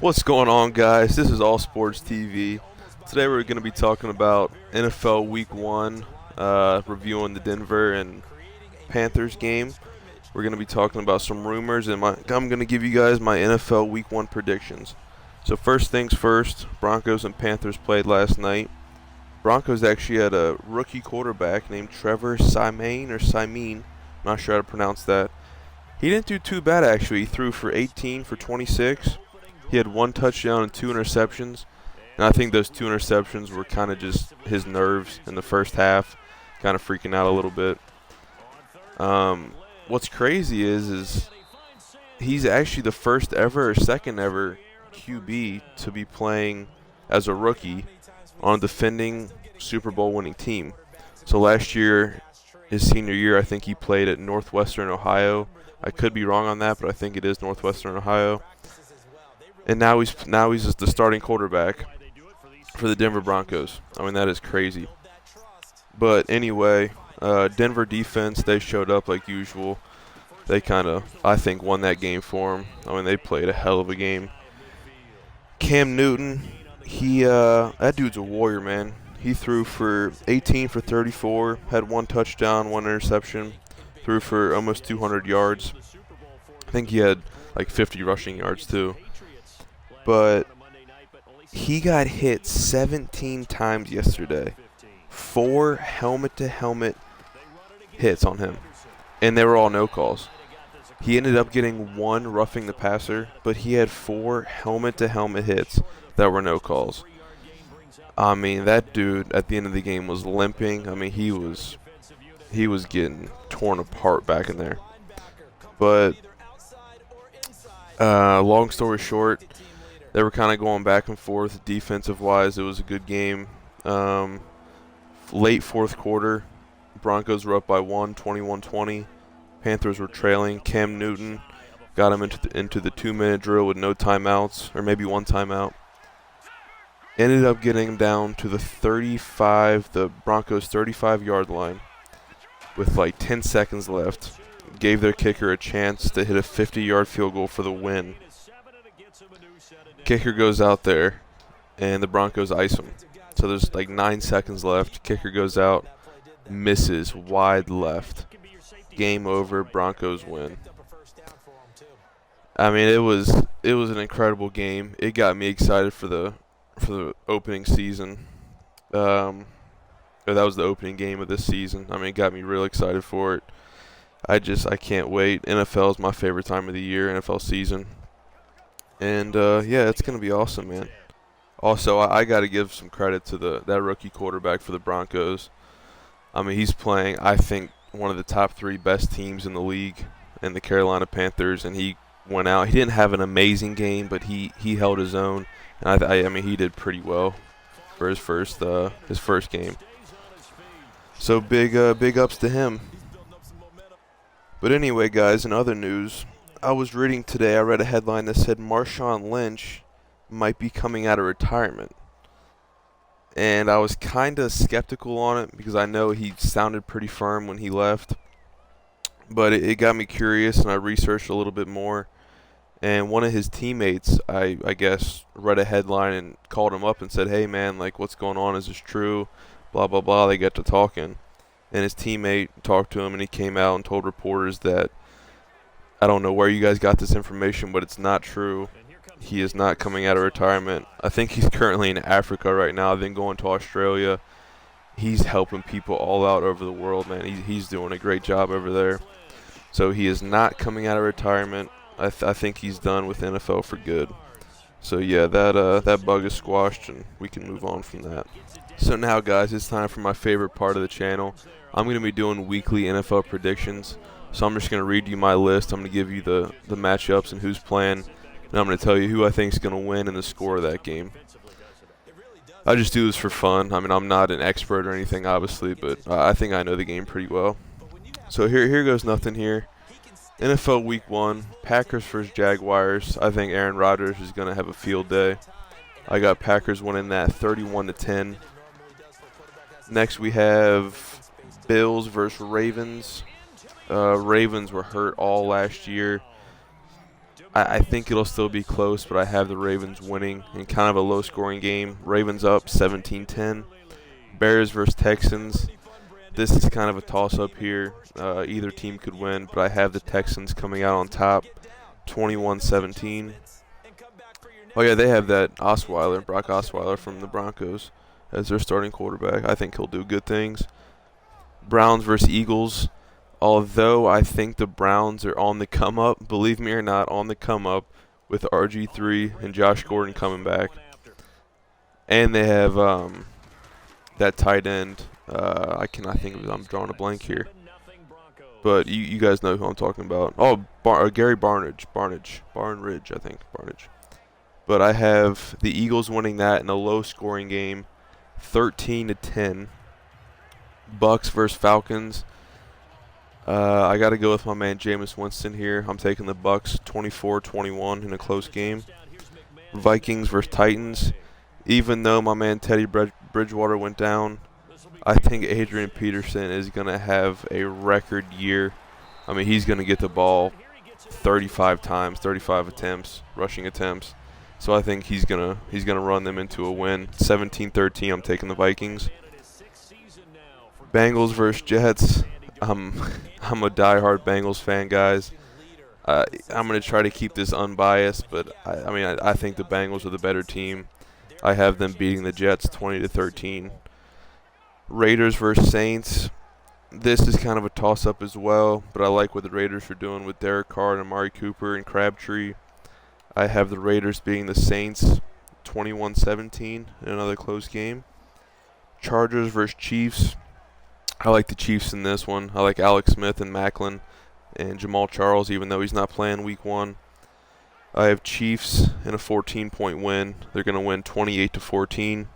What's going on, guys? This is All Sports TV. Today we're going to be talking about NFL Week 1, reviewing the Denver and Panthers game. We're going to be talking about some rumors, and I'm going to give you guys my NFL Week 1 predictions. So first things first, Broncos and Panthers played last night. Broncos actually had a rookie quarterback named Trevor Siemian. Not sure how to pronounce that. He didn't do too bad, actually. He threw for 18 for 26. He had one touchdown and 2 interceptions. And I think those 2 interceptions were kind of just his nerves in the first half, kind of freaking out a little bit. What's crazy is he's actually the first ever or second ever QB to be playing as a rookie on a defending Super Bowl winning team. So last year, his senior year, I think he played at Northwestern Ohio. I could be wrong on that, but I think it is Northwestern Ohio. And now he's just the starting quarterback for the Denver Broncos. I mean, that is crazy. But anyway, Denver defense, they showed up like usual. They kind of, I think, won that game for him. I mean, they played a hell of a game. Cam Newton, that dude's a warrior, man. He threw for 18 for 34, had 1 touchdown, 1 interception, threw for almost 200 yards. I think he had like 50 rushing yards too. But he got hit 17 times yesterday. 4 helmet-to-helmet hits on him, and they were all no calls. He ended up getting 1 roughing the passer, but he had 4 helmet-to-helmet hits that were no calls. I mean, that dude at the end of the game was limping. I mean, he was getting torn apart back in there. But long story short, they were kind of going back and forth defensive-wise. It was a good game. Late fourth quarter, Broncos were up by 1, 21-20. Panthers were trailing. Cam Newton got him into the 2-minute drill with no timeouts, or maybe 1 timeout. Ended up getting down to the Broncos' 35-yard line with like 10 seconds left. Gave their kicker a chance to hit a 50-yard field goal for the win. Kicker goes out there, and the Broncos ice him. So there's like 9 seconds left. Kicker goes out, misses wide left. Game over. Broncos win. I mean, it was an incredible game. It got me excited for the opening season. That was the opening game of this season. I mean, it got me real excited for it. I can't wait. NFL is my favorite time of the year, NFL season. And, yeah, it's going to be awesome, man. Also, I got to give some credit to that rookie quarterback for the Broncos. I mean, he's playing, I think, one of the top 3 best teams in the league in the Carolina Panthers, and he went out. He didn't have an amazing game, but he held his own. And I mean, he did pretty well for his first game. So big ups to him. But anyway, guys, in other news, I was reading today, I read a headline that said Marshawn Lynch might be coming out of retirement. And I was kind of skeptical on it because I know he sounded pretty firm when he left. But it got me curious, and I researched a little bit more. And one of his teammates, I guess, read a headline and called him up and said, hey, man, like, what's going on? Is this true? Blah, blah, blah. They got to talking. And his teammate talked to him, and he came out and told reporters that, I don't know where you guys got this information, but it's not true. He is not coming out of retirement. I think he's currently in Africa right now, then going to Australia. He's helping people all out over the world, man. He's doing a great job over there. So he is not coming out of retirement. I think he's done with NFL for good. So yeah, that bug is squashed, and we can move on from that. So now, guys, it's time for my favorite part of the channel. I'm going to be doing weekly NFL predictions. So I'm just going to read you my list. I'm going to give you the matchups and who's playing. And I'm going to tell you who I think is going to win and the score of that game. I just do this for fun. I mean, I'm not an expert or anything, obviously, but I think I know the game pretty well. So here goes nothing here. NFL Week 1, Packers vs. Jaguars. I think Aaron Rodgers is going to have a field day. I got Packers winning that 31-10. Next we have Bills versus Ravens. Ravens were hurt all last year. I think it'll still be close, but I have the Ravens winning in kind of a low-scoring game. Ravens up 17-10. Bears versus Texans. This is kind of a toss-up here. Either team could win, but I have the Texans coming out on top, 21-17. Oh yeah, they have that Osweiler, Brock Osweiler from the Broncos, as their starting quarterback. I think he'll do good things. Browns versus Eagles. Although I think the Browns are on the come-up, believe me or not, on the come-up with RG3 and Josh Gordon coming back. And they have that tight end. I cannot think of it. I'm drawing a blank here. But you guys know who I'm talking about. Oh, Gary Barnidge, I think. But I have the Eagles winning that in a low-scoring game, 13-10. Bucks versus Falcons. I got to go with my man Jameis Winston here. I'm taking the Bucks 24-21 in a close game. Vikings versus Titans. Even though my man Teddy Bridgewater went down, I think Adrian Peterson is going to have a record year. I mean, he's going to get the ball 35 times, 35 attempts, rushing attempts. So I think he's going to run them into a win. 17-13, I'm taking the Vikings. Bengals versus Jets. I'm a diehard Bengals fan, guys. I'm going to try to keep this unbiased, but I think the Bengals are the better team. I have them beating the Jets 20-13. Raiders versus Saints. This is kind of a toss-up as well, but I like what the Raiders are doing with Derek Carr and Amari Cooper and Crabtree. I have the Raiders beating the Saints 21-17 in another close game. Chargers versus Chiefs. I like the Chiefs in this one. I like Alex Smith and Macklin and Jamal Charles, even though he's not playing week 1. I have Chiefs in a 14-point win. They're going to win 28-14.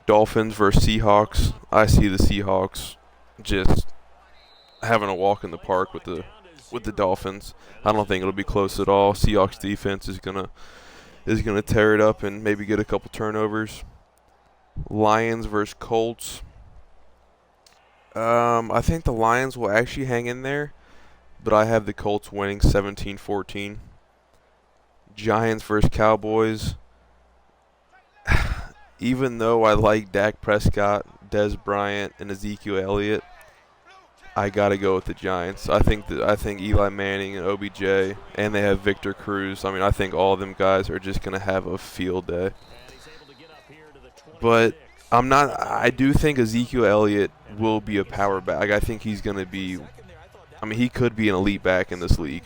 Dolphins versus Seahawks. I see the Seahawks just having a walk in the park with the Dolphins. I don't think it'll be close at all. Seahawks defense is gonna tear it up and maybe get a couple turnovers. Lions versus Colts. I think the Lions will actually hang in there, but I have the Colts winning 17-14. Giants versus Cowboys. Even though I like Dak Prescott, Dez Bryant, and Ezekiel Elliott, I gotta go with the Giants. I think Eli Manning and OBJ, and they have Victor Cruz. I mean, I think all of them guys are just gonna have a field day. But I do think Ezekiel Elliott will be a power back. I think he's gonna be. I mean, he could be an elite back in this league,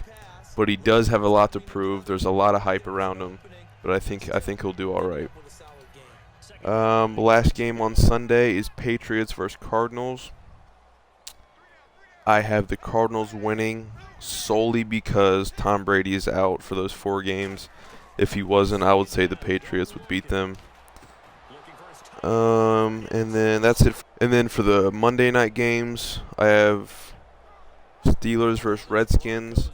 but he does have a lot to prove. There's a lot of hype around him, but I think he'll do all right. Last game on Sunday is Patriots versus Cardinals. I have the Cardinals winning solely because Tom Brady is out for those 4 games. If he wasn't, I would say the Patriots would beat them. And then that's it. And then for the Monday night games, I have Steelers versus Redskins.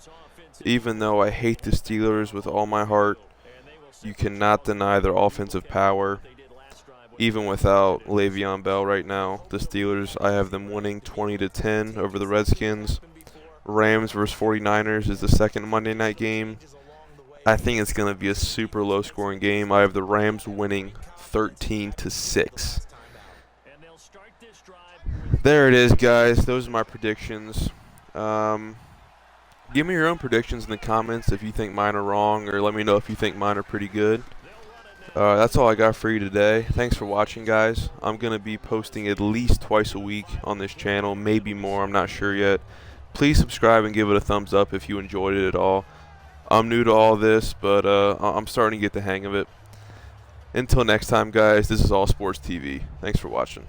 Even though I hate the Steelers with all my heart, you cannot deny their offensive power. Even without Le'Veon Bell right now, the Steelers, I have them winning 20-10 over the Redskins. Rams versus 49ers is the second Monday night game. I think it's going to be a super low-scoring game. I have the Rams winning 13-6. There it is, guys. Those are my predictions. Give me your own predictions in the comments if you think mine are wrong, or let me know if you think mine are pretty good. That's all I got for you today. Thanks for watching, guys. I'm going to be posting at least twice a week on this channel, maybe more. I'm not sure yet. Please subscribe and give it a thumbs up if you enjoyed it at all. I'm new to all this, but I'm starting to get the hang of it. Until next time, guys, this is All Sports TV. Thanks for watching.